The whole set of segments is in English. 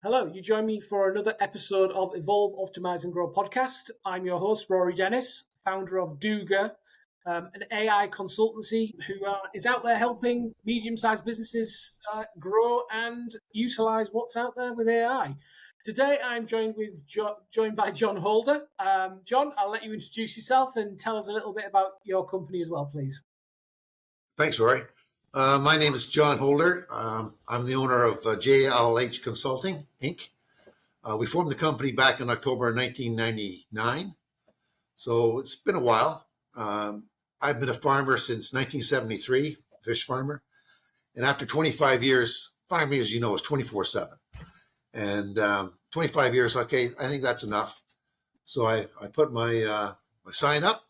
Hello, you join me for another episode of Evolve, Optimise and Grow podcast. I'm your host, Rory Dennis, founder of Douga, an AI consultancy who is out there helping medium-sized businesses grow and utilise what's out there with AI. Today, I'm joined by John Holder. John, I'll let you introduce yourself and tell us a little bit about your company as well, please. Thanks, Rory. My name is John Holder. I'm the owner of JLH Consulting, Inc. We formed the company back in October 1999, so it's been a while. I've been a farmer since 1973, fish farmer. And after 25 years, farming, as you know, is 24/7. And 25 years, okay, I think that's enough. So I put my sign up.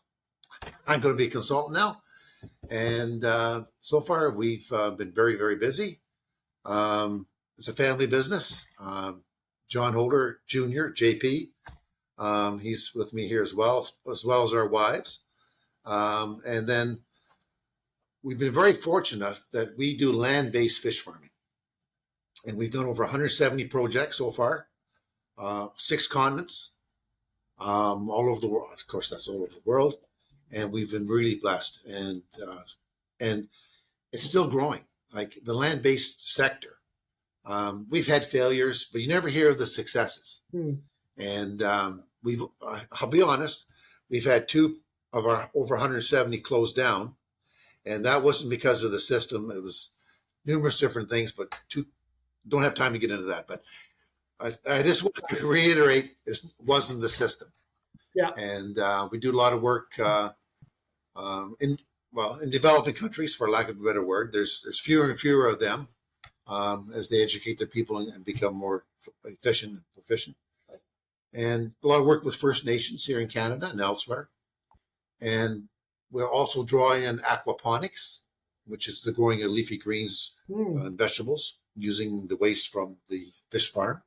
I'm going to be a consultant now. And so far, we've been very, very busy. It's a family business. John Holder Jr., JP, he's with me here as well as our wives. And then we've been very fortunate that we do land-based fish farming. And we've done over 170 projects so far, 6 continents, all over the world. Of course, that's all over the world. And we've been really blessed, and it's still growing. Like the land-based sector, we've had failures, but you never hear of the successes. And I'll be honest, we've had 2 of our over 170 closed down, and that wasn't because of the system. It was numerous different things, but don't have time to get into that. But I just want to reiterate, it wasn't the system. Yeah. And we do a lot of work in developing countries, for lack of a better word. There's fewer and fewer of them as they educate their people and become more efficient and proficient. And a lot of work with First Nations here in Canada and elsewhere. And we're also drawing in aquaponics, which is the growing of leafy greens and vegetables using the waste from the fish farm.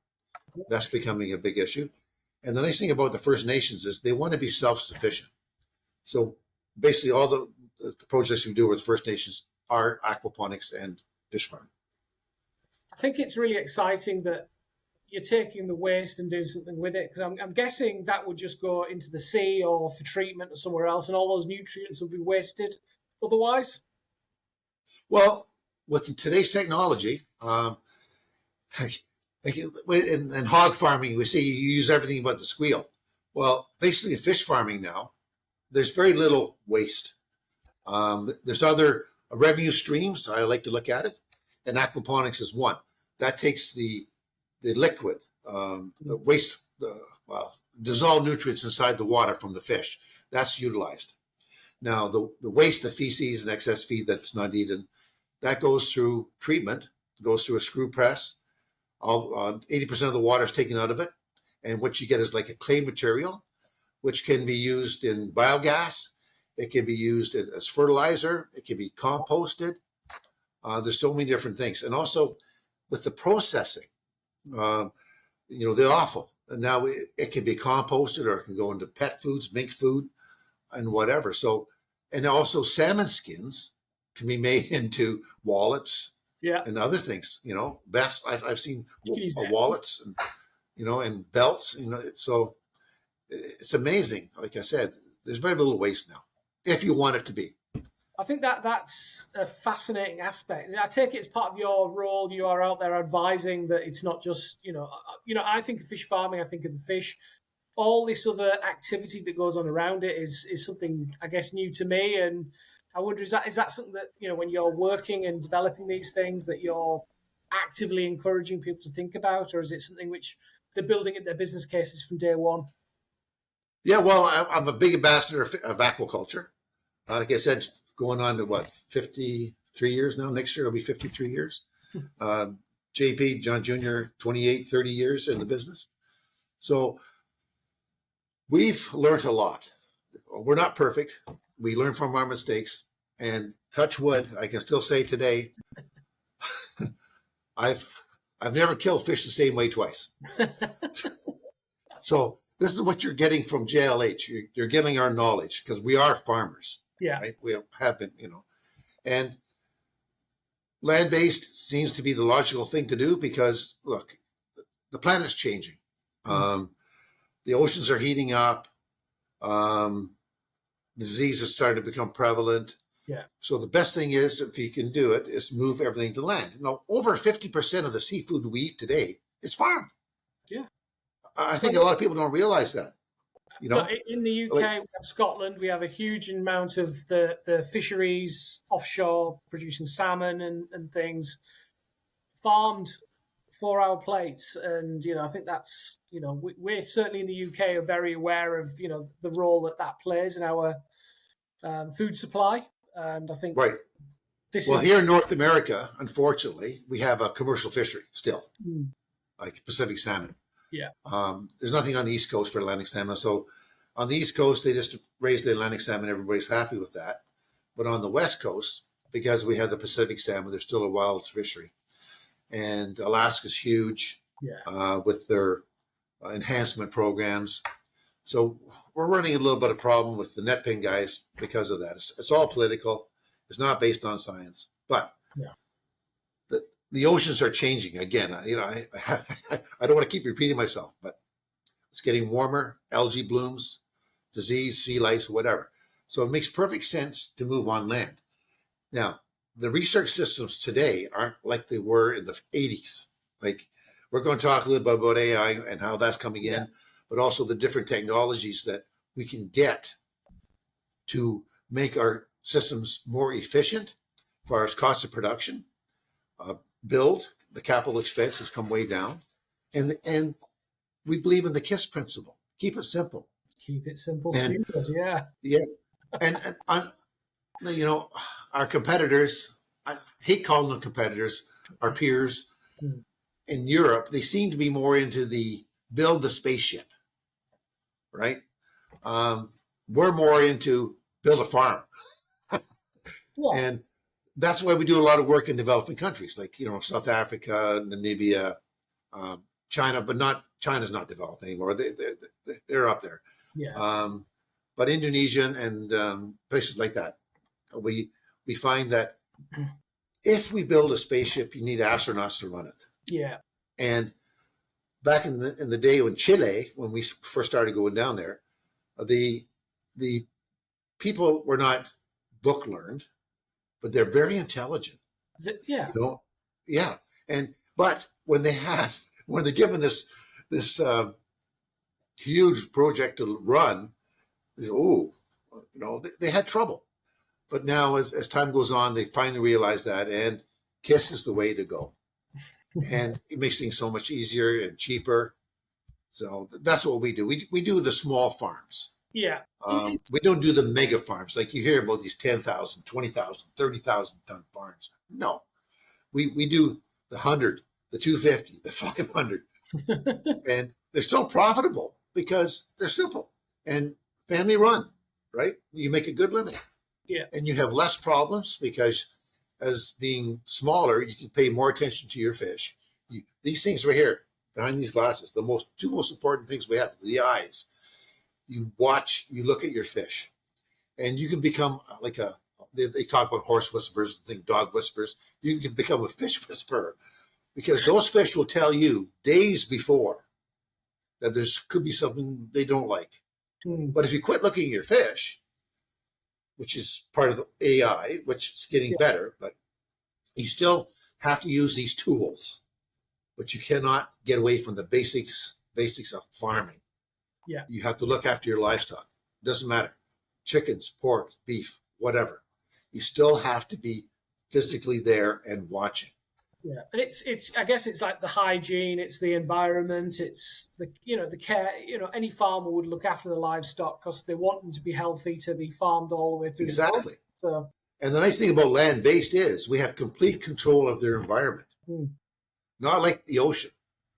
That's becoming a big issue. And the nice thing about the First Nations is they want to be self-sufficient. So basically all the projects we do with First Nations are aquaponics and fish farm. I think it's really exciting that you're taking the waste and doing something with it, because I'm guessing that would just go into the sea or for treatment or somewhere else, and all those nutrients would be wasted otherwise. Well, with today's technology, in hog farming, we say you use everything but the squeal. Well, basically in fish farming now, there's very little waste. There's other revenue streams. I like to look at it, and aquaponics is one. That takes the liquid, the waste, dissolved nutrients inside the water from the fish. That's utilized. Now, the waste, the feces and excess feed that's not eaten, that goes through treatment, goes through a screw press. 80% of the water is taken out of it. And what you get is like a clay material, which can be used in biogas. It can be used as fertilizer. It can be composted. There's so many different things. And also with the processing, the offal. And now it can be composted, or it can go into pet foods, mink food, and whatever. So, and also salmon skins can be made into wallets, and other things. Vests. I've seen wallets and belts. So it's amazing. Like I said, there's very little waste now, if you want it to be. I think that's a fascinating aspect. I take it as part of your role. You are out there advising that it's not just, I think of fish farming, I think of the fish. All this other activity that goes on around it is something, I guess, new to me. And I wonder, is that something that, when you're working and developing these things, that you're actively encouraging people to think about? Or is it something which they're building in their business cases from day one? Yeah, well, I'm a big ambassador of aquaculture. Like I said, going on to 53 years now. Next year it'll be 53 years. JP, John Jr., 28, 30 years in the business. So we've learned a lot. We're not perfect. We learn from our mistakes. And touch wood, I can still say today, I've never killed fish the same way twice. So this is what you're getting from JLH. You're getting our knowledge, because we are farmers. Yeah. Right? We have been, and land-based seems to be the logical thing to do, because look, the planet's changing. The oceans are heating up. Disease is starting to become prevalent. Yeah. So the best thing is, if you can do it, is move everything to land. Now, over 50% of the seafood we eat today is farmed. Yeah. I think a lot of people don't realize that. You know, in the UK, like, we have Scotland, we have a huge amount of the fisheries offshore producing salmon and things farmed for our plates. And, I think that's, we're certainly in the UK are very aware of, the role that plays in our food supply. And I think right. this Well, is. here in North America, unfortunately, we have a commercial fishery still, Mm, like Pacific salmon. yeah. There's nothing on the East Coast for Atlantic salmon. So on the East Coast, they just raise the Atlantic salmon. Everybody's happy with that. But on the West Coast, because we have the Pacific salmon, there's still a wild fishery. And Alaska's huge with their enhancement programs. So we're running a little bit of problem with the net pin guys because of that. It's all political. It's not based on science. But the oceans are changing again. I don't want to keep repeating myself, but it's getting warmer, algae blooms, disease, sea lice, whatever. So it makes perfect sense to move on land. Now, the research systems today aren't like they were in the 80s. Like, we're going to talk a little bit about AI and how that's coming in, but also the different technologies that we can get to make our systems more efficient as far as cost of production. The capital expense has come way down. And we believe in the KISS principle. Keep it simple. Keep it simple, And, stupid, yeah. Yeah. And our competitors, I hate calling them competitors, our peers in Europe, they seem to be more into the build the spaceship, right? We're more into build a farm. And that's why we do a lot of work in developing countries like, South Africa, Namibia, China, but China's not developed anymore. They're up there. Yeah. But Indonesia and places like that, we find that if we build a spaceship, you need astronauts to run it. Yeah. And back in the day when Chile, when we first started going down there, the people were not book learned, but they're very intelligent. Yeah. But when they're given this huge project to run, they had trouble. But now, as time goes on, they finally realize that, and KISS is the way to go. And it makes things so much easier and cheaper. So that's what we do. We do the small farms. Yeah. We don't do the mega farms like you hear about these 10,000, 20,000, 30,000 ton farms. No, we do the 100, the 250, the 500. And they're still profitable because they're simple and family run, right? You make a good living. Yeah. And you have less problems because as being smaller, you can pay more attention to your fish. These things right here, behind these glasses, the two most important things we have, the eyes. You watch, you look at your fish, and you can become like they talk about horse whisperers, think dog whisperers. You can become a fish whisperer because those fish will tell you days before that could be something they don't like. But if you quit looking at your fish, which is part of the AI, which is getting better, but you still have to use these tools, but you cannot get away from the basics of farming. Yeah. You have to look after your livestock. Doesn't matter. Chickens, pork, beef, whatever. You still have to be physically there and watching. Yeah, and it's I guess it's like the hygiene, it's the environment, it's the care. Any farmer would look after the livestock because they want them to be healthy, to be farmed all the way through. Exactly. So, and the nice thing about land-based is we have complete control of their environment. Not like the ocean.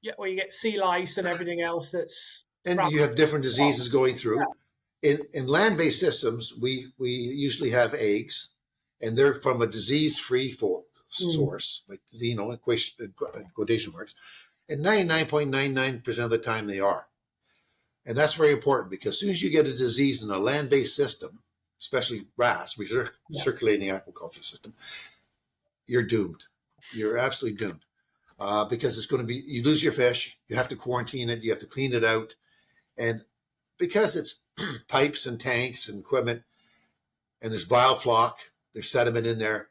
Yeah, where you get sea lice and everything else and you have different diseases going through. Yeah. In land-based systems, we usually have eggs, and they're from a disease-free source, like in quotation marks, and 99.99% of the time they are. And that's very important because as soon as you get a disease in a land-based system, especially RAS, recirculating aquaculture system, you're doomed. You're absolutely doomed. because it's going to be, you lose your fish, you have to quarantine it, you have to clean it out. And because it's pipes and tanks and equipment, and there's biofloc, there's sediment in there,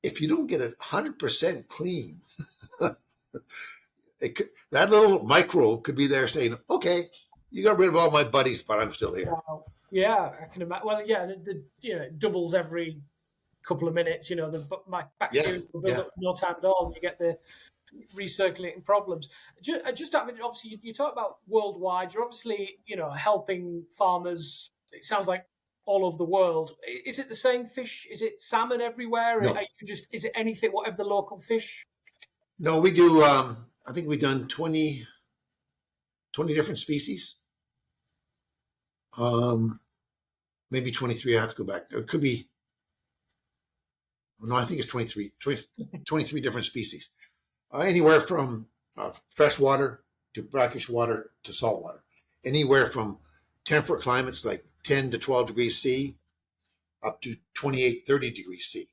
if you don't get it 100% clean, that little microbe could be there saying, okay, you got rid of all my buddies, but I'm still here. Wow. Yeah, I can imagine. Well, yeah, it doubles every couple of minutes. My bacteria Yes, will build yeah. up in no time at all, and you get the recirculating problems. Just obviously, you talk about worldwide. You're obviously, helping farmers. It sounds like all over the world. Is it the same fish? Is it salmon everywhere? No, Is it anything, whatever the local fish? no, we do. I think we've done 20 different species. Maybe 23. I have to go back. It could be, no, I think it's 23 different species. Anywhere from freshwater to brackish water to saltwater. Anywhere from temperate climates like 10 to 12 degrees C up to 28, 30 degrees C.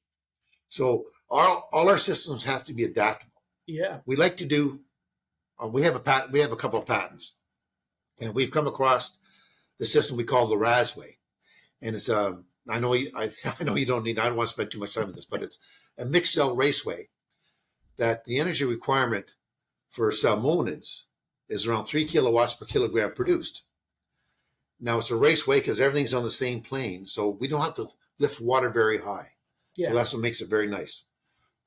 So all our systems have to be adaptable. Yeah. We like to do, we have a couple of patents, and we've come across the system we call the RASway. And it's I know I know you don't need, I don't want to spend too much time on this, but it's a mixed cell raceway that the energy requirement for salmonids is around 3 kilowatts per kilogram produced. Now it's a raceway because everything's on the same plane, so we don't have to lift water very high. Yeah. So that's what makes it very nice.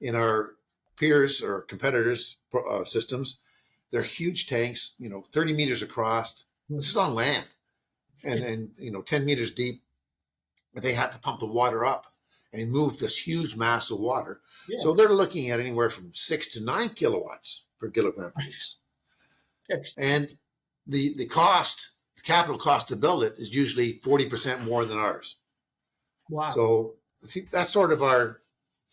In our peers or competitors' systems, they're huge tanks, 30 meters across. This is on land, and 10 meters deep. They have to pump the water up and move this huge mass of water. Yeah. So they're looking at anywhere from 6 to 9 kilowatts per kilogram produced. And the capital cost to build it is usually 40% more than ours. Wow. So I think that's sort of our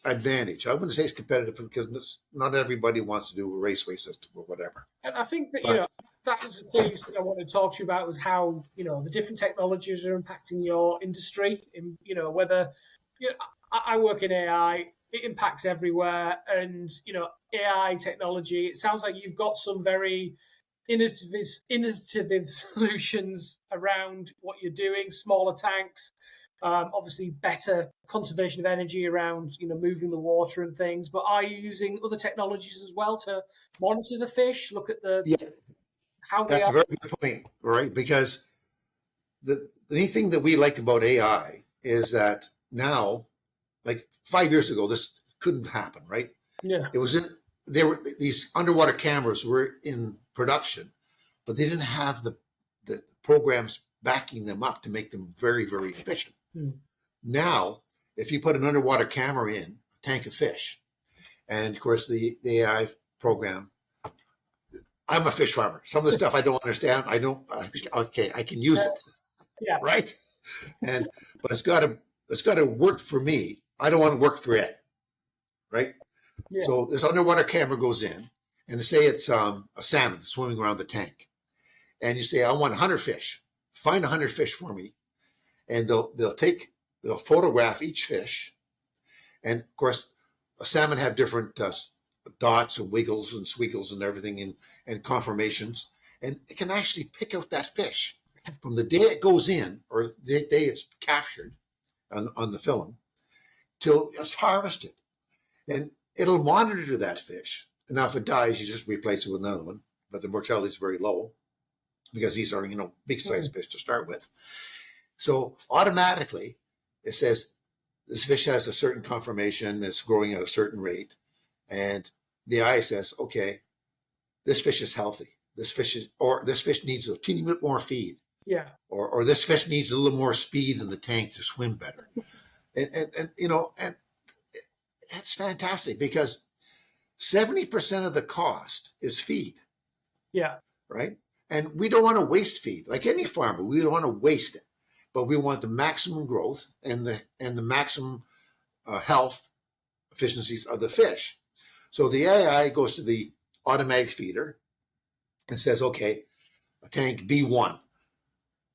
advantage. I wouldn't say it's competitive because not everybody wants to do a raceway system or whatever. And I think that, that was the piece that I wanted to talk to you about, was how, the different technologies are impacting your industry. In, whether, I work in AI, it impacts everywhere. And, AI technology, it sounds like you've got some very innovative solutions around what you're doing, smaller tanks, obviously better conservation of energy around, moving the water and things. But are you using other technologies as well to monitor the fish, look at how they That's are? a very good point, right? Because the neat thing that we like about AI is that now, like 5 years ago, this couldn't happen, right? Yeah. These underwater cameras were in production, but they didn't have the programs backing them up to make them very, very efficient. Now, if you put an underwater camera in a tank of fish, and of course the AI program, I'm a fish farmer. Some of the stuff I don't understand. I think, okay, I can use it. Yeah. Right. But it's got to work for me. I don't want to work for it. Right. Yeah. So this underwater camera goes in, and say it's a salmon swimming around the tank, and you say, I want 100 fish. Find 100 fish for me, and they'll photograph each fish, and of course, a salmon have different dots and wiggles and squiggles and everything, and conformations, and it can actually pick out that fish from the day it goes in or the day it's captured on the film till it's harvested, and it'll monitor that fish. And now if it dies, you just replace it with another one, but the mortality is very low because these are big sized fish to start with. So automatically it says this fish has a certain conformation that's growing at a certain rate, and the eye says, okay, this fish is healthy. This fish needs a teeny bit more feed. Yeah. Or this fish needs a little more speed in the tank to swim better. And it's fantastic because 70% of the cost is feed. Yeah. Right. And we don't want to waste feed. Like any farmer, we don't want to waste it, but we want the maximum growth and the maximum health efficiencies of the fish. So the AI goes to the automatic feeder and says, okay, a tank B1,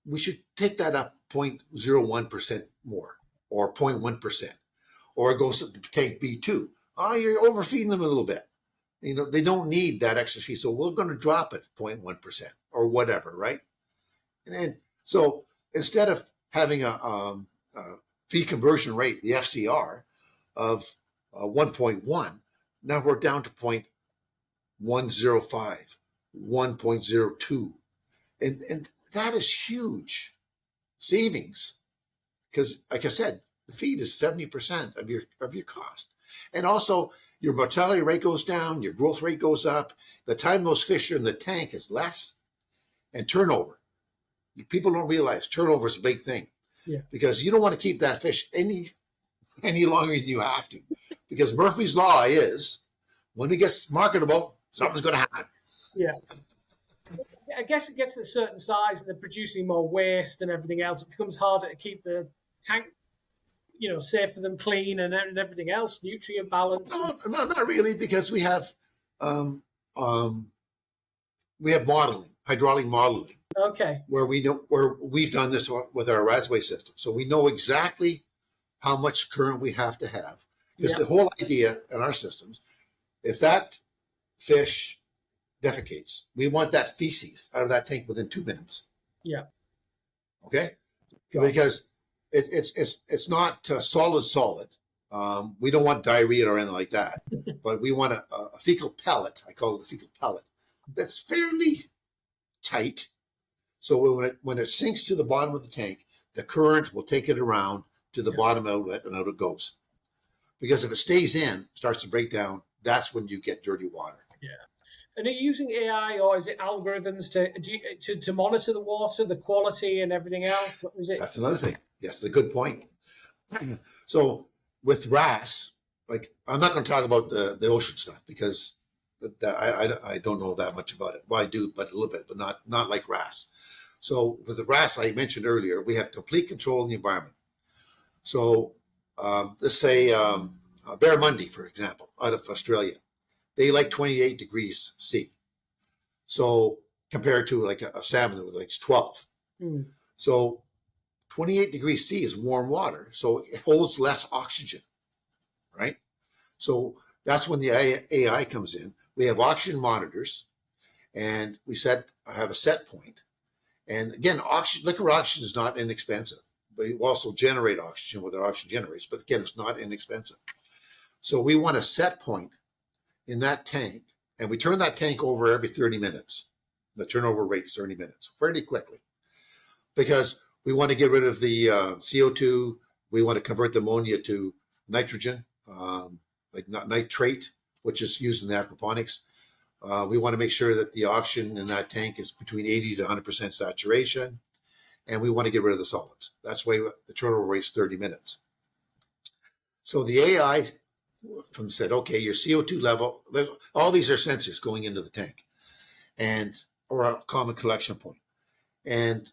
we should take that up 0.01% more or 0.1%. Or it goes to tank B2. Oh, you're overfeeding them a little bit. They don't need that extra fee. So we're going to drop it 0.1% or whatever, right? And then, so instead of having a fee conversion rate, the FCR, of 1.1, now we're down to 0.105, 1.02. And that is huge savings because, like I said, the feed is 70% of your cost. And also, your mortality rate goes down, your growth rate goes up. The time those fish are in the tank is less, and turnover. People don't realize turnover is a big thing. Yeah. Because you don't want to keep that fish any longer than you have to. Because Murphy's Law is, when it gets marketable, something's going to happen. Yeah. I guess it gets to a certain size and they're producing more waste and everything else. It becomes harder to keep the tank, safe for them, clean and everything else, nutrient balance. No, not really, because we have modeling, hydraulic modeling. Okay. Where we've done this with our Rasway system. So we know exactly how much current we have to have. Because the whole idea in our systems, if that fish defecates, we want that feces out of that tank within 2 minutes. Yeah. Okay? Because it's not solid. We don't want diarrhea or anything like that. But we want a fecal pellet. I call it a fecal pellet. That's fairly tight. So when it sinks to the bottom of the tank, the current will take it around to the bottom outlet and out it goes. Because if it stays in, starts to break down, that's when you get dirty water. Yeah. And are you using AI or is it algorithms to monitor the water, the quality and everything else? What is it? That's another thing. Yes, a good point. So with RAS, like I'm not going to talk about the ocean stuff because I don't know that much about it. Well, I do, but a little bit, but not like RAS. So with the RAS I mentioned earlier, we have complete control of the environment. So let's say barramundi, for example, out of Australia, they like 28 degrees C. So compared to like a salmon that likes 12. Mm. So 28 degrees C is warm water, so it holds less oxygen, right? So that's when the AI comes in. We have oxygen monitors, and we have a set point. And again, liquid oxygen is not inexpensive. We also generate oxygen with our oxygen generators, but again, it's not inexpensive. So we want a set point in that tank, and we turn that tank over every 30 minutes. The turnover rate is 30 minutes, fairly quickly, because we want to get rid of the CO2. We want to convert the ammonia to nitrogen, like nitrate, which is used in the aquaponics. We want to make sure that the oxygen in that tank is between 80 to 100% saturation, and we want to get rid of the solids. That's why the turnover rate is 30 minutes. So the AI said, okay, your CO2 level, all these are sensors going into the tank, or a common collection point. And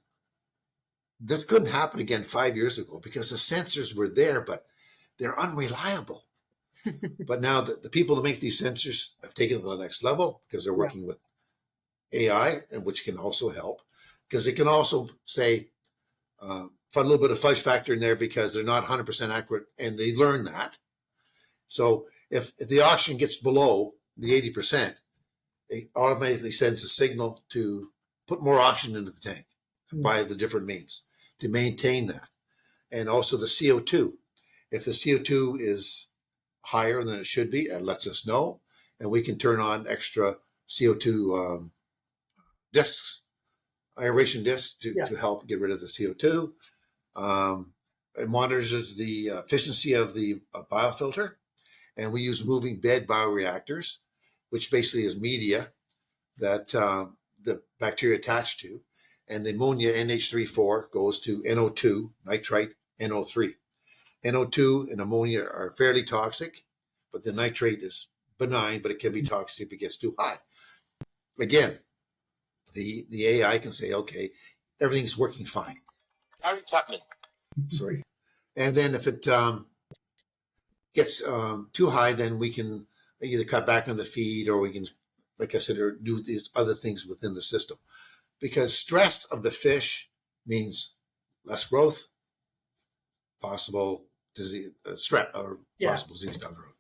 this couldn't happen again 5 years ago because the sensors were there, but they're unreliable. But now the people that make these sensors have taken it to the next level because they're working with AI, and which can also help because it can also say, find a little bit of fudge factor in there because they're not 100% accurate, and they learn that. So if the oxygen gets below the 80%, it automatically sends a signal to put more oxygen into the tank by the different means to maintain that. And also the CO2. If the CO2 is higher than it should be, it lets us know, and we can turn on extra CO2 discs, aeration discs to help get rid of the CO2. It monitors the efficiency of the biofilter, and we use moving bed bioreactors, which basically is media that the bacteria attach to, and the ammonia NH3 goes to NO2, nitrite, NO3. NO2 and ammonia are fairly toxic, but the nitrate is benign, but it can be toxic if it gets too high. Again, the AI can say, okay, everything's working fine. Sorry. And then if it gets too high, then we can either cut back on the feed, or we can, like I said, do these other things within the system. Because stress of the fish means less growth, possible disease, stress, or possible disease down the road.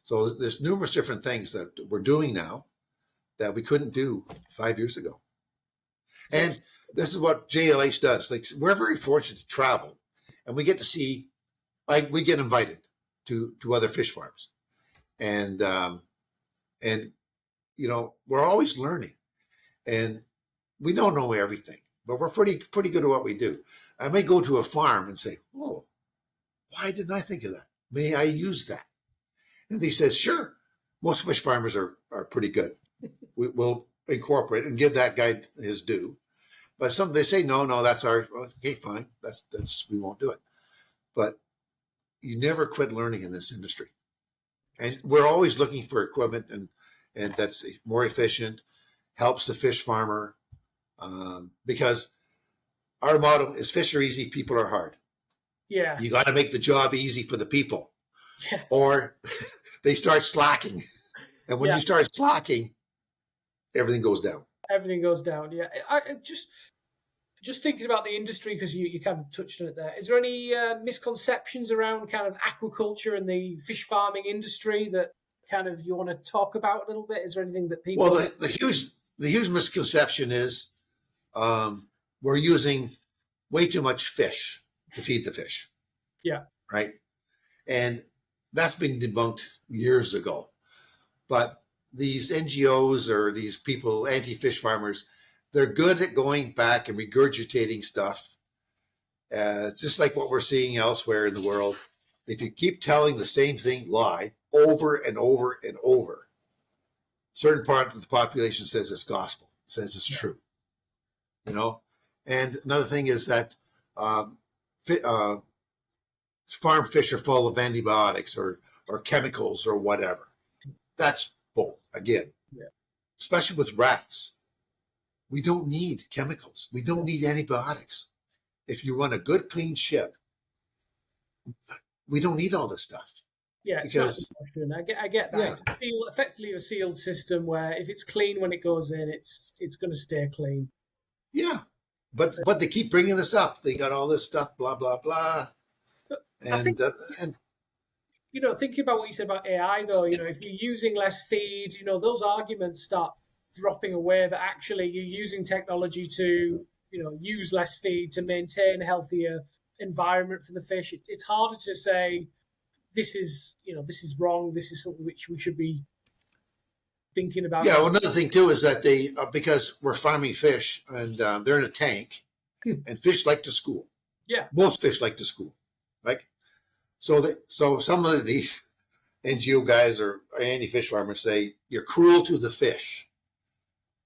So there's numerous different things that we're doing now that we couldn't do 5 years ago. And this is what JLH does. Like, we're very fortunate to travel, and we get to see, like, we get invited to other fish farms, and you know, we're always learning, and we don't know everything, but we're pretty good at what we do. I may go to a farm and say, "Oh, why didn't I think of that? May I use that?" And he says, "Sure." Most fish farmers are pretty good. We'll incorporate and give that guy his due. But some, they say, no, that's our, okay, fine. That's we won't do it. But you never quit learning in this industry. And we're always looking for equipment and that's more efficient, helps the fish farmer, because our motto is fish are easy, people are hard. Yeah. You got to make the job easy for the people, Yeah. or they start slacking. And when Yeah. you start slacking, everything goes down. Everything goes down. Yeah. I just thinking about the industry, because you kind of touched on it there. Is there any misconceptions around kind of aquaculture and the fish farming industry that kind of you want to talk about a little bit? Is there anything that people? Well, the huge misconception is we're using way too much fish to feed the fish. Yeah. Right. And that's been debunked years ago. But these NGOs or these people, anti-fish farmers, they're good at going back and regurgitating stuff. It's just like what we're seeing elsewhere in the world. If you keep telling the same thing, lie, over and over and over, certain part of the population says it's gospel, says it's true. You know? And another thing is that farm fish are full of antibiotics or chemicals or whatever. That's bull, again. Yeah. Especially with rats. We don't need chemicals. We don't need antibiotics. If you run a good, clean ship, we don't need all this stuff. Yeah, because I get that. Yeah. It's effectively a sealed system where if it's clean when it goes in, it's going to stay clean. Yeah, but they keep bringing this up. They got all this stuff, blah blah blah, and you know, thinking about what you said about AI, though, you know, if you're using less feed, you know, those arguments start dropping away that actually you're using technology to, you know, use less feed to maintain a healthier environment for the fish. It's harder to say this is, you know, this is wrong. This is something which we should be thinking about. Yeah, well, another thing too is that they because we're farming fish and they're in a tank, and fish like to school. Yeah, most fish like to school, right? So some of these NGO guys or anti-fish farmers say you're cruel to the fish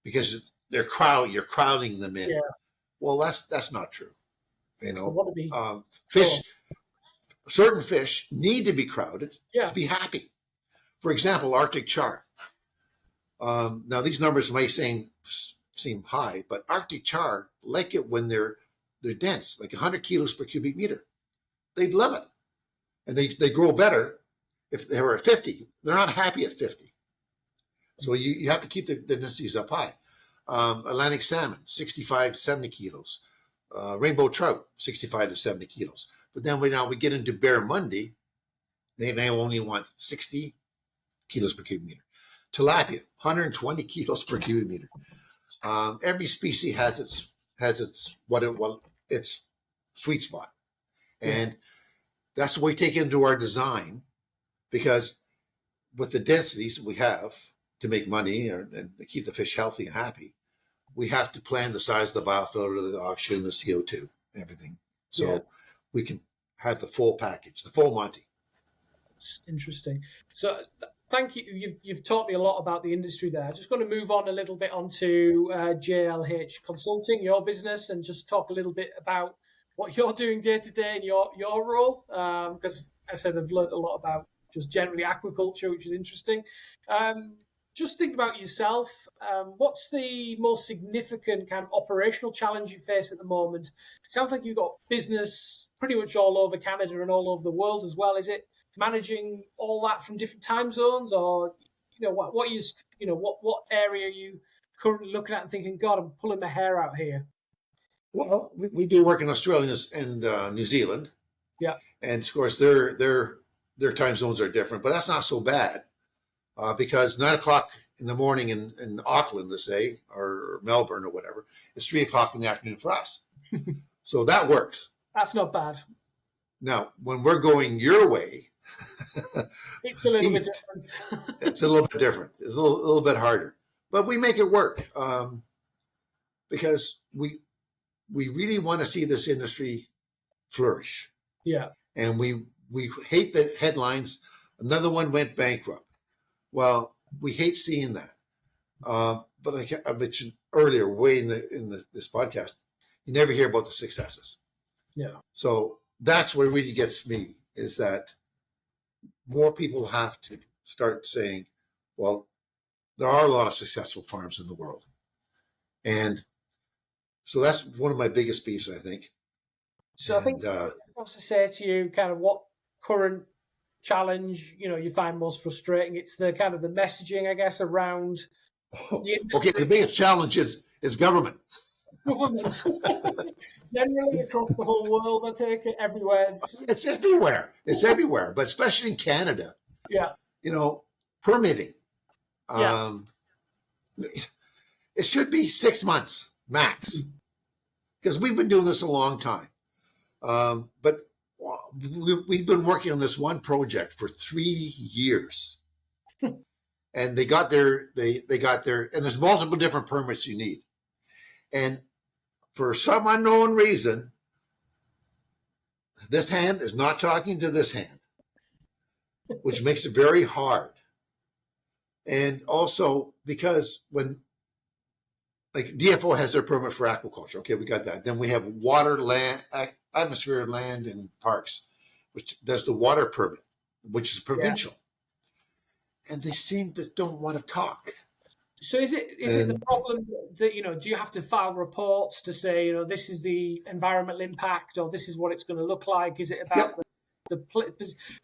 because you're crowding them in. Yeah. Well, that's not true. You know, fish. Certain fish need to be crowded to be happy. For example, Arctic char. Now these numbers may seem high, but Arctic char like it when they're dense, like 100 kilos per cubic meter. They'd love it. And they grow better if they were at 50. They're not happy at 50. So you have to keep the densities up high. Atlantic salmon, 65 to 70 kilos. Rainbow trout, 65 to 70 kilos. But then we get into barramundi, they may only want 60 kilos per cubic meter. Tilapia, 120 kilos per cubic meter. Every species has its sweet spot. And that's what we take into our design, because with the densities we have to make money and keep the fish healthy and happy, we have to plan the size of the biofilter, the oxygen, the CO2, and everything. So we can have the full package, the full Monty. It's interesting. So thank you. You've taught me a lot about the industry there. I'm just going to move on a little bit onto JLH Consulting, your business, and just talk a little bit about what you're doing day to day in your role. Because I said I've learned a lot about just generally aquaculture, which is interesting. Just think about yourself. What's the most significant kind of operational challenge you face at the moment? It sounds like you've got business pretty much all over Canada and all over the world as well. Is it managing all that from different time zones, or what area are you currently looking at and thinking, God, I'm pulling my hair out here? Well, we do work in Australia and New Zealand. Yeah, and of course their time zones are different, but that's not so bad. because 9 o'clock in the morning in Auckland, let's say, or Melbourne or whatever, it's 3 o'clock in the afternoon for us. So that works. That's not bad. Now, when we're going your way, It's a little east, bit different. it's a little bit different. It's a little bit harder, but we make it work because we really want to see this industry flourish. Yeah. And we hate the headlines. Another one went bankrupt. Well, we hate seeing that. But like I mentioned earlier, way in this podcast, you never hear about the successes. Yeah. So that's what really gets me, is that more people have to start saying, well, there are a lot of successful farms in the world. And so that's one of my biggest beefs, I think. So I think I also say to you kind of what current challenge, you find most frustrating. It's the kind of the messaging, I guess, around okay, the biggest challenge is government. Generally across the whole world, I take it, everywhere. It's everywhere. It's everywhere, but especially in Canada. Yeah. Permitting. Yeah. It should be 6 months max, because we've been doing this a long time. But we've been working on this one project for 3 years. And they got their, and there's multiple different permits you need. And for some unknown reason, this hand is not talking to this hand, which makes it very hard. And also because when, like, DFO has their permit for aquaculture. Okay, we got that. Then we have water, land, atmosphere, land, and parks, which does the water permit, which is provincial. Yeah. And they seem to don't want to talk. So is it the problem that, do you have to file reports to say, this is the environmental impact, or this is what it's going to look like? Is it about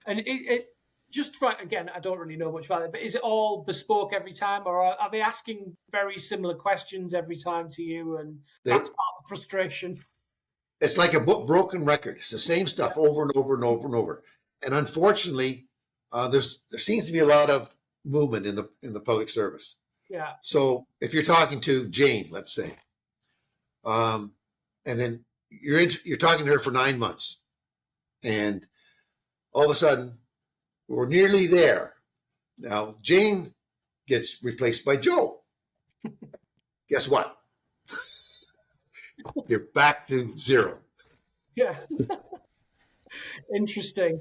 and it just for, again, I don't really know much about it, but is it all bespoke every time, or are they asking very similar questions every time to you? And that's part of the frustration. It's like a broken record. It's the same stuff over and over and over and over. And unfortunately, there seems to be a lot of movement in the public service. Yeah. So if you're talking to Jane, let's say, and then you're talking to her for 9 months, and all of a sudden we're nearly there. Now Jane gets replaced by Joe. Guess what? You're back to zero. Yeah. Interesting.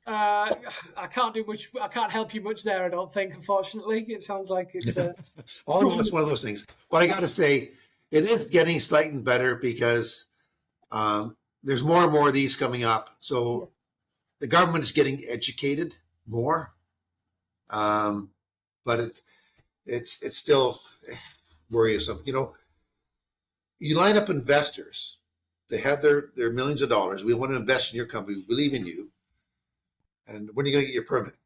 I can't do much. I can't help you much there, I don't think, unfortunately. It sounds like it's it's one of those things. But I got to say, it is getting slightly better, because there's more and more of these coming up. So the government is getting educated more, but it's still worrisome. You line up investors. They have their millions of dollars. We want to invest in your company. We believe in you. And when are you going to get your permit?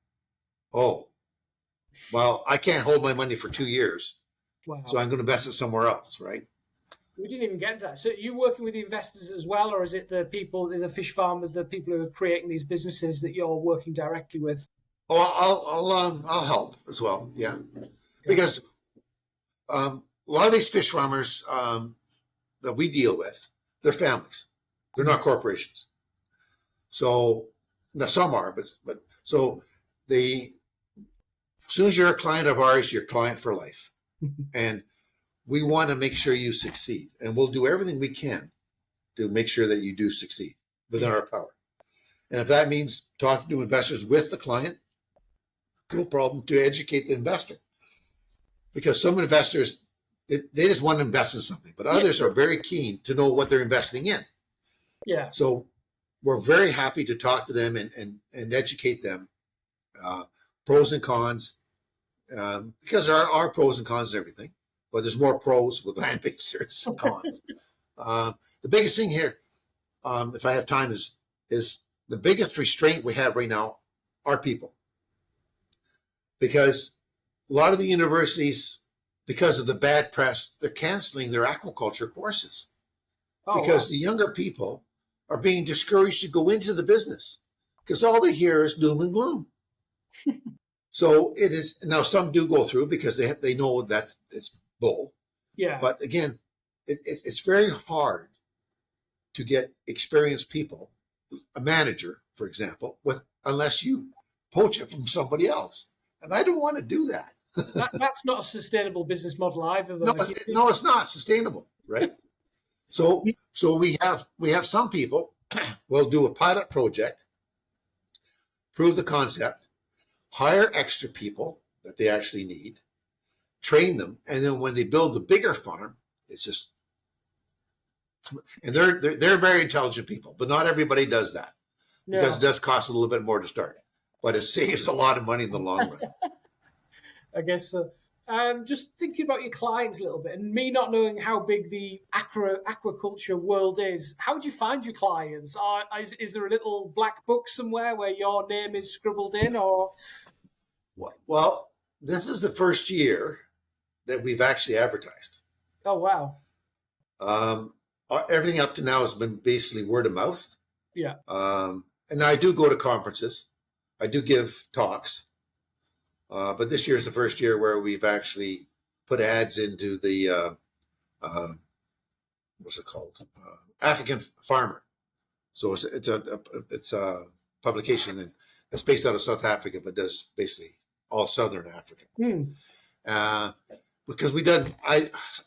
Oh, well, I can't hold my money for 2 years. Wow. So I'm going to invest it somewhere else, right? We didn't even get to that. So are you working with the investors as well, or is it the people, the fish farmers, the people who are creating these businesses that you're working directly with? Oh, I'll help as well. Yeah. Because a lot of these fish farmers that we deal with, they're families. They're not corporations. So now some are, but so as soon as you're a client of ours, you're a client for life. And we want to make sure you succeed, and we'll do everything we can to make sure that you do succeed within our power. And if that means talking to investors with the client, no problem, to educate the investor. Because some investors, they just want to invest in something, but others are very keen to know what they're investing in. Yeah. So we're very happy to talk to them and educate them, pros and cons, because there are pros and cons and everything, but there's more pros with land-based, there's cons. The biggest thing here, if I have time, is the biggest restraint we have right now are people. Because a lot of the universities, because of the bad press, they're canceling their aquaculture courses. Because the younger people are being discouraged to go into the business, because all they hear is doom and gloom. So it is now. Some do go through because they know that it's bull. Yeah. But again, it's very hard to get experienced people, a manager, for example, unless you poach it from somebody else. And I don't want to do that. That's not a sustainable business model either, No, though. no, it's not sustainable, right? So we have some people will do a pilot project, prove the concept, hire extra people that they actually need, train them, and then when they build the bigger farm, it's just, and they're very intelligent people, but not everybody does that because No, it does cost a little bit more to start, but it saves a lot of money in the long run. I guess so. Just thinking about your clients a little bit, and me not knowing how big the aquaculture world is. How do you find your clients? Is there a little black book somewhere where your name is scribbled in, or? Well, this is the first year that we've actually advertised. Oh wow! Um, Everything up to now has been basically word of mouth. Yeah. And I do go to conferences. I do give talks. But this year is the first year where we've actually put ads into the, what's it called? African Farmer. So it's a publication that's based out of South Africa, but does basically all Southern Africa. Because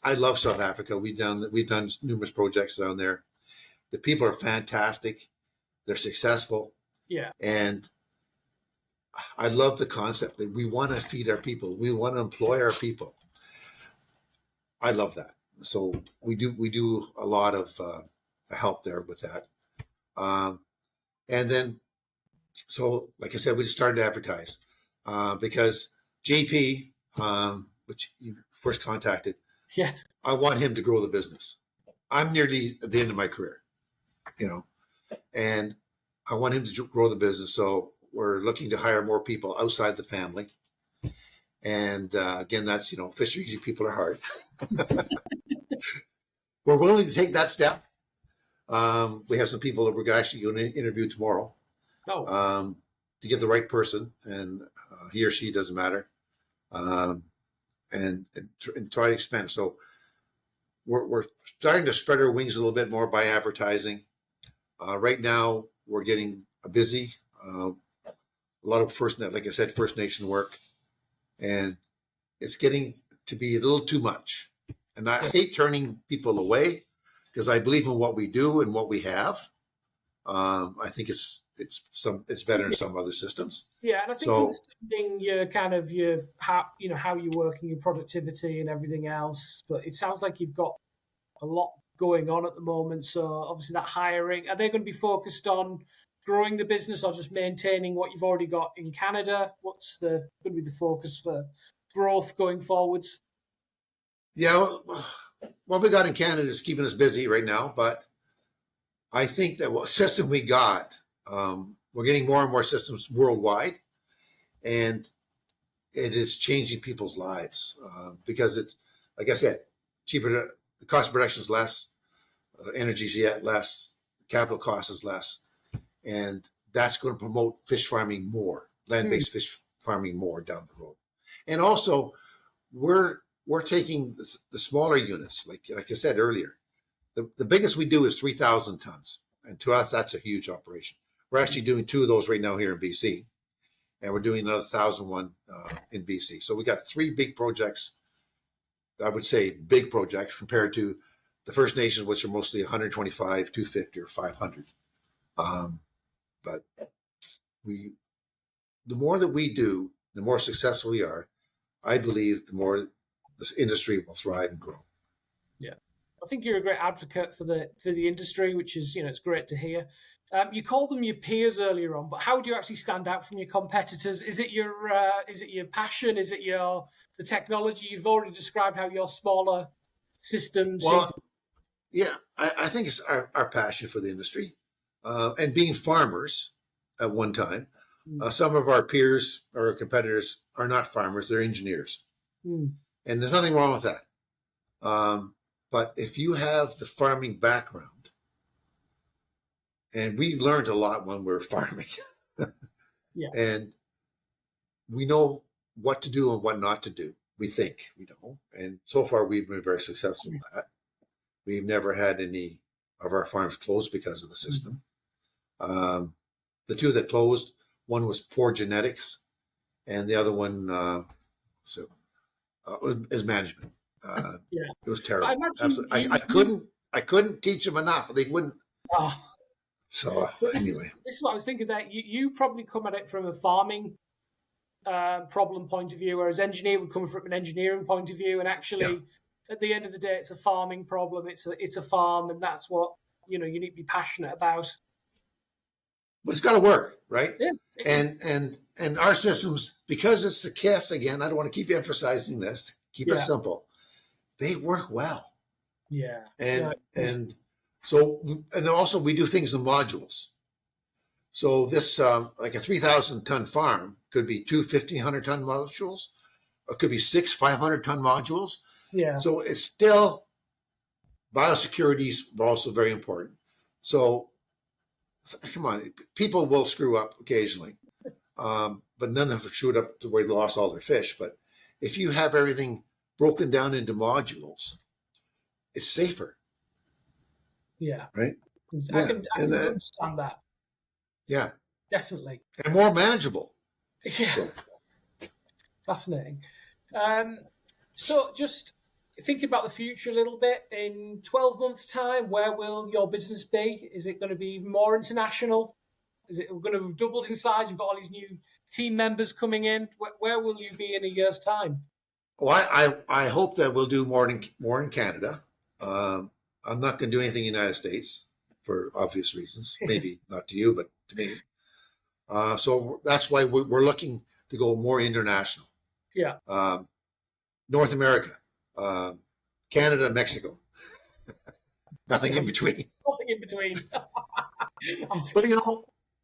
I love South Africa. We've done numerous projects down there. The people are fantastic. They're successful. Yeah. And I love the concept that we want to feed our people. We want to employ our people. I love that. So we do a lot of help there with that. And then, so like I said, we just started to advertise because JP, which you first contacted, Yeah. I want him to grow the business. I'm nearly at the end of my career, and I want him to grow the business. So we're looking to hire more people outside the family. And again, that's, fish are easy, people are hard. We're willing to take that step. We have some people that we're actually going to interview tomorrow to get the right person, and he or she doesn't matter, and try to expand. So we're starting to spread our wings a little bit more by advertising. Right now, we're getting busy. A lot of First Nation work, and it's getting to be a little too much. And I hate turning people away because I believe in what we do and what we have. I think it's better in some other systems. Yeah, and I think understanding how you work and your productivity and everything else. But it sounds like you've got a lot going on at the moment. So obviously that hiring, are they going to be focused on growing the business or just maintaining what you've already got in Canada? What's going to be the focus for growth going forwards? Yeah, what we got in Canada is keeping us busy right now, but I think that what system we got, we're getting more and more systems worldwide, and it is changing people's lives because it's, like I said, cheaper. The cost of production is less, energy is yet less, capital cost is less, and that's going to promote fish farming more, land-based fish farming more down the road. And also, we're taking the smaller units, like I said earlier. The biggest we do is 3,000 tons, and to us that's a huge operation. We're actually doing 2 of those right now here in BC, and we're doing another 1,001 in BC. So we got 3 big projects. I would say big projects compared to the First Nations, which are mostly 125, 250, or 500. But the more that we do, the more successful we are. I believe the more this industry will thrive and grow. Yeah, I think you're a great advocate for the industry, which is it's great to hear. You called them your peers earlier on, but how do you actually stand out from your competitors? Is it your passion? Is it the technology? You've already described how your smaller systems. Well, yeah, I think it's our passion for the industry, and being farmers at one time. Some of our peers or our competitors are not farmers; they're engineers, and there's nothing wrong with that. But if you have the farming background, and we learned a lot when we were farming, Yeah. and we know what to do and what not to do. We think we know. And so far, we've been very successful with that. We've never had any of our farms closed because of the system. The two that closed, one was poor genetics, and the other one is management. Yeah. It was terrible. I imagine I couldn't teach them enough. They wouldn't. Oh, So but anyway, this is what I was thinking, that you probably come at it from a farming problem point of view, whereas engineer would come from an engineering point of view. And actually, at the end of the day, it's a farming problem. It's a farm, and that's what you need to be passionate about. but it's got to work, right? Yeah. And our systems, because it's the KISS again. I don't want to keep emphasizing this. Keep it simple. They work well. Yeah. And so, and also we do things in modules. So this, like a 3,000 ton farm could be two 1,500 ton modules. It could be 6 500 ton modules. Yeah. So it's still, biosecurity is also very important. So come on, people will screw up occasionally, but none of them screwed up to where they lost all their fish. But if you have everything broken down into modules, it's safer. Yeah. Right? I can understand that. Yeah. Definitely. And more manageable. Yeah. So. Fascinating. So just thinking about the future a little bit, in 12 months' time, where will your business be? Is it going to be even more international? Is it going to have doubled in size? You've got all these new team members coming in. Where will you be in a year's time? Well, I hope that we'll do more in Canada. I'm not going to do anything in the United States for obvious reasons. Maybe not to you, but to me. So that's why we're looking to go more international. Yeah. North America, Canada, Mexico. Nothing in between. Nothing in between.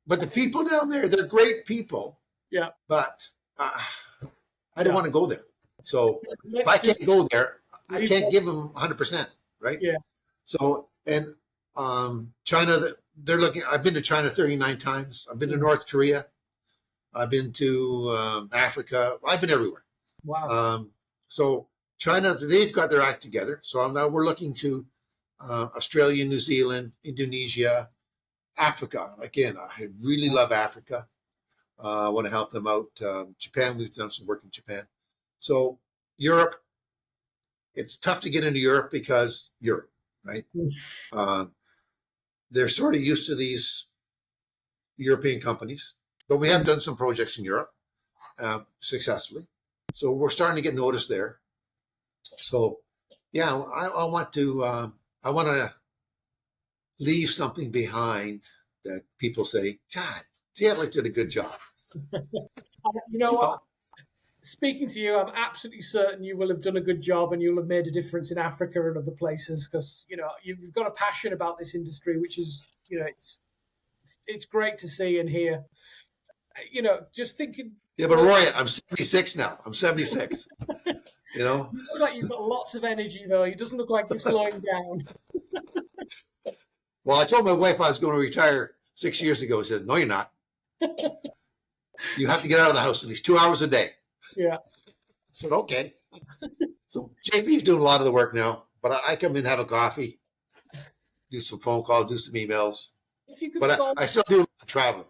But the people down there, they're great people. Yeah. But I don't want to go there. So if I can't go there, I can't give them 100%, right? Yeah. So, and China, they're looking, I've been to China 39 times. I've been to North Korea. I've been to Africa. I've been everywhere. Wow. So China, they've got their act together. So now we're looking to Australia, New Zealand, Indonesia, Africa. Again, I really love Africa. I want to help them out. Japan, we've done some work in Japan. So Europe, it's tough to get into Europe because Europe, right? They're sort of used to these European companies, but we have done some projects in Europe successfully. So we're starting to get noticed there. So yeah, I want to leave something behind that people say, God, JLH did a good job. You know what? Speaking to you, I'm absolutely certain you will have done a good job and you'll have made a difference in Africa and other places, because you've got a passion about this industry, which is it's great to see and hear. Just thinking. Yeah, but Rory, I'm 76 now. I'm 76. You look like you've got lots of energy, though. It doesn't look like you're slowing down. Well, I told my wife I was going to retire 6 years ago. She says, "No, you're not. You have to get out of the house at least 2 hours a day." Yeah. I said, okay. So JP's doing a lot of the work now, but I come in, have a coffee, do some phone calls, do some emails. I still do traveling.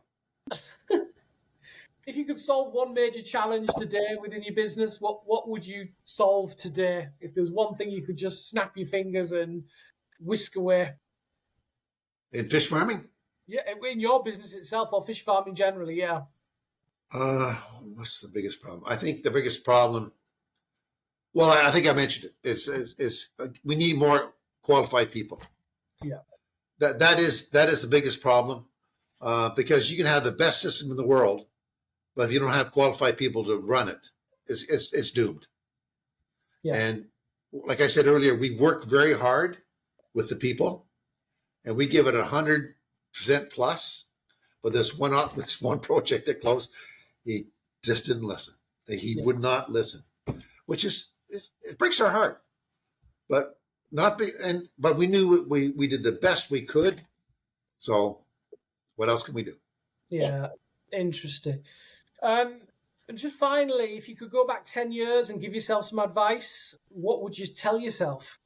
If you could solve one major challenge today within your business, what would you solve today? If there was one thing you could just snap your fingers and whisk away. In fish farming? Yeah, in your business itself, or fish farming generally, yeah. What's the biggest problem? I think the biggest problem, well, I think I mentioned it, is we need more qualified people. Yeah. That is the biggest problem, because you can have the best system in the world, but if you don't have qualified people to run it, it's doomed. Yeah. And like I said earlier, we work very hard with the people, and we give it 100% plus. But this one project that closed, he just didn't listen. He would not listen, which it breaks our heart. But we knew we did the best we could. So what else can we do? Yeah, interesting. And just finally, if you could go back 10 years and give yourself some advice, what would you tell yourself?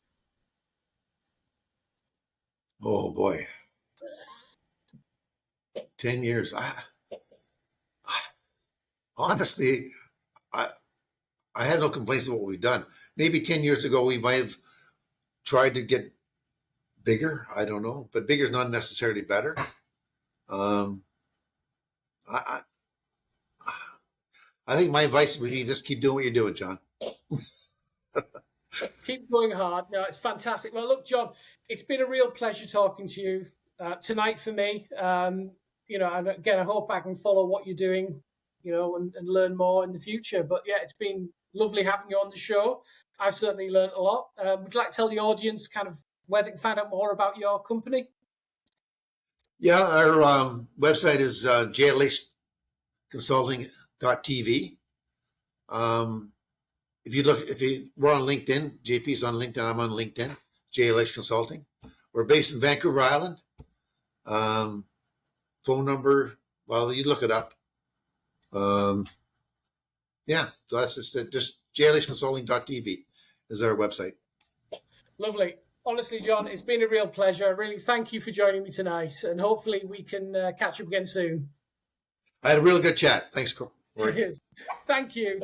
Oh boy, 10 years. Honestly, I, I have no complaints with what we've done. Maybe 10 years ago, we might have tried to get bigger. I don't know, but bigger is not necessarily better. Um, I, I think my advice would be just keep doing what you're doing, John. Keep going hard. No, it's fantastic. Well, look, John, it's been a real pleasure talking to you tonight for me. And again, I hope I can follow what you're doing, and learn more in the future. But yeah, it's been lovely having you on the show. I've certainly learned a lot. Would you like to tell the audience kind of where they can find out more about your company? Yeah, our website is jlhconsulting.tv. We're on LinkedIn. JP's on LinkedIn. I'm on LinkedIn. JLH Consulting. We're based in Vancouver Island. Phone number, well, you look it up. Yeah, so that's just jlhconsulting.tv is our website. Lovely. Honestly, John, it's been a real pleasure. Really, thank you for joining me tonight, and hopefully we can catch up again soon. I had a real good chat. Thanks, Rory. Thank you.